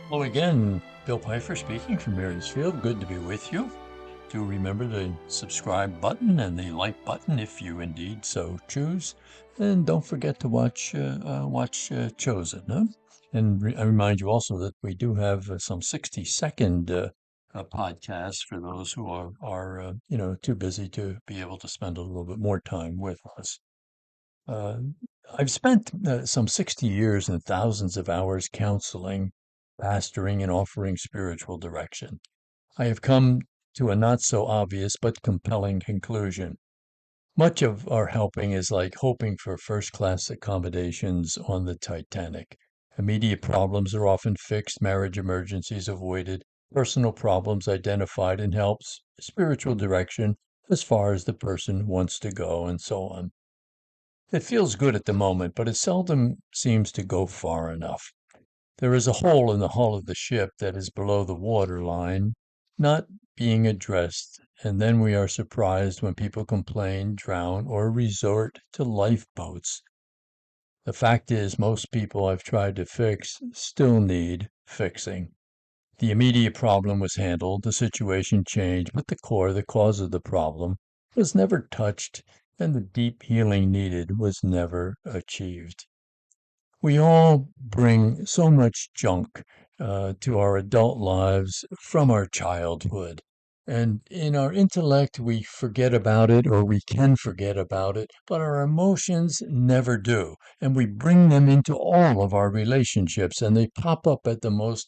Hello again, Bill Pfeiffer speaking from Marysfield. Good to be with you. Do remember the subscribe button and the like button if you indeed so choose. And don't forget to watch Chosen. Huh? I remind you also that we do have some 60-second podcasts for those who are too busy to be able to spend a little bit more time with us. Uh, I've spent some 60 years and thousands of hours counseling, pastoring, and offering spiritual direction. I have come to a not so obvious but compelling conclusion. Much of our helping is like hoping for first class accommodations on the Titanic. Immediate problems are often fixed, marriage emergencies avoided, personal problems identified and helps, spiritual direction as far as the person wants to go, and so on. It feels good at the moment, but it seldom seems to go far enough. There is a hole in the hull of the ship that is below the water line, not being addressed, and then we are surprised when people complain, drown, or resort to lifeboats. The fact is, most people I've tried to fix still need fixing. The immediate problem was handled, the situation changed, but the core, the cause of the problem, was never touched, and the deep healing needed was never achieved. We all bring so much junk to our adult lives from our childhood. And in our intellect, we forget about it or we can forget about it, but our emotions never do. And we bring them into all of our relationships and they pop up at the most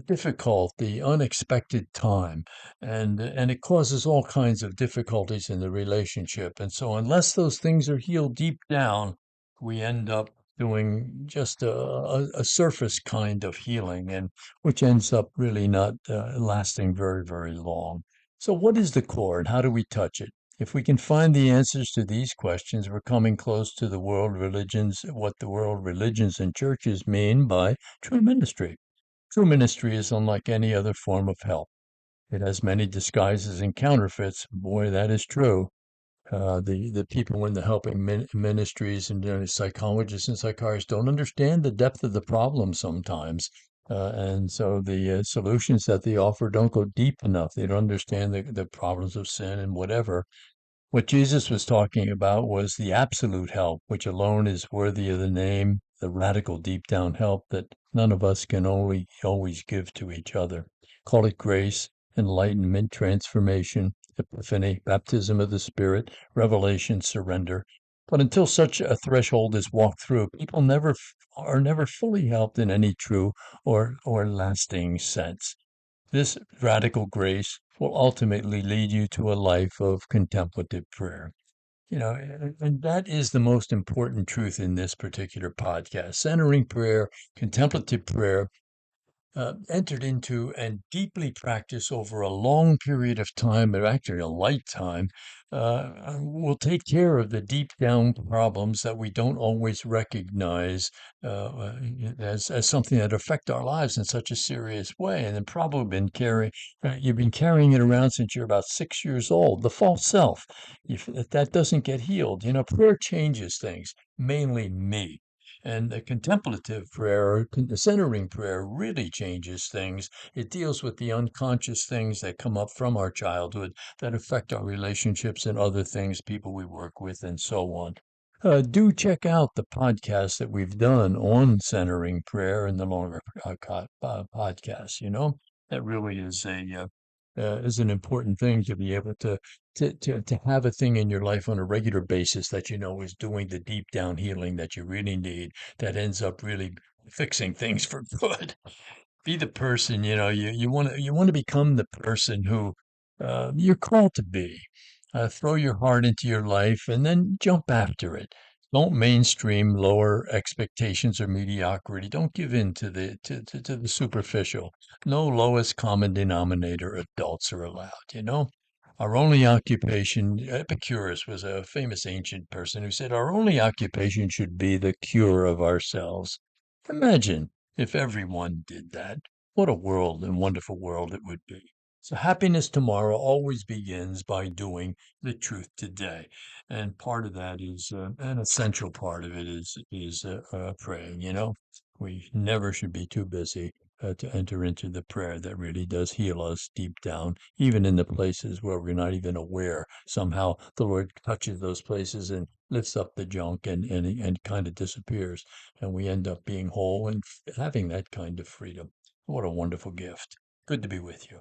difficult, the unexpected time. And it causes all kinds of difficulties in the relationship. And so, unless those things are healed deep down, we end up doing just a surface kind of healing, and which ends up really not lasting very, very long. So, what is the core, and how do we touch it? If we can find the answers to these questions, we're coming close to what the world religions and churches mean by true ministry. True ministry is unlike any other form of help. It has many disguises and counterfeits. Boy, that is true. The people in the helping ministries and psychologists and psychiatrists don't understand the depth of the problem sometimes. And so the solutions that they offer don't go deep enough. They don't understand the problems of sin and whatever. What Jesus was talking about was the absolute help, which alone is worthy of the name, the radical deep down help that none of us can only always give to each other. Call it grace, enlightenment, transformation, epiphany, baptism of the Spirit, revelation, surrender. But until such a threshold is walked through, people are never fully helped in any true or lasting sense. This radical grace will ultimately lead you to a life of contemplative prayer. And that is the most important truth in this particular podcast. Centering prayer, contemplative prayer, entered into and deeply practiced over a long period of time, or actually a lifetime, will take care of the deep down problems that we don't always recognize as something that affect our lives in such a serious way. And then probably you've been carrying it around since you're about 6 years old. The false self, if that doesn't get healed, prayer changes things, mainly me. And the contemplative prayer, or the centering prayer, really changes things. It deals with the unconscious things that come up from our childhood that affect our relationships and other things, people we work with, and so on. Do check out the podcast that we've done on centering prayer in the longer podcast. That really is an important thing to be able to have a thing in your life on a regular basis that is doing the deep down healing that you really need, that ends up really fixing things for good. Be the person, you want to become the person who you're called to be. Throw your heart into your life and then jump after it. Don't mainstream lower expectations or mediocrity. Don't give in to the superficial. No lowest common denominator adults are allowed. Our only occupation, Epicurus was a famous ancient person who said, our only occupation should be the cure of ourselves. Imagine if everyone did that. What a world and wonderful world it would be. So happiness tomorrow always begins by doing the truth today, and part of that is an essential part of it is praying. We never should be too busy to enter into the prayer that really does heal us deep down, even in the places where we're not even aware. Somehow the Lord touches those places and lifts up the junk and kind of disappears. And we end up being whole and having that kind of freedom. What a wonderful gift. Good to be with you.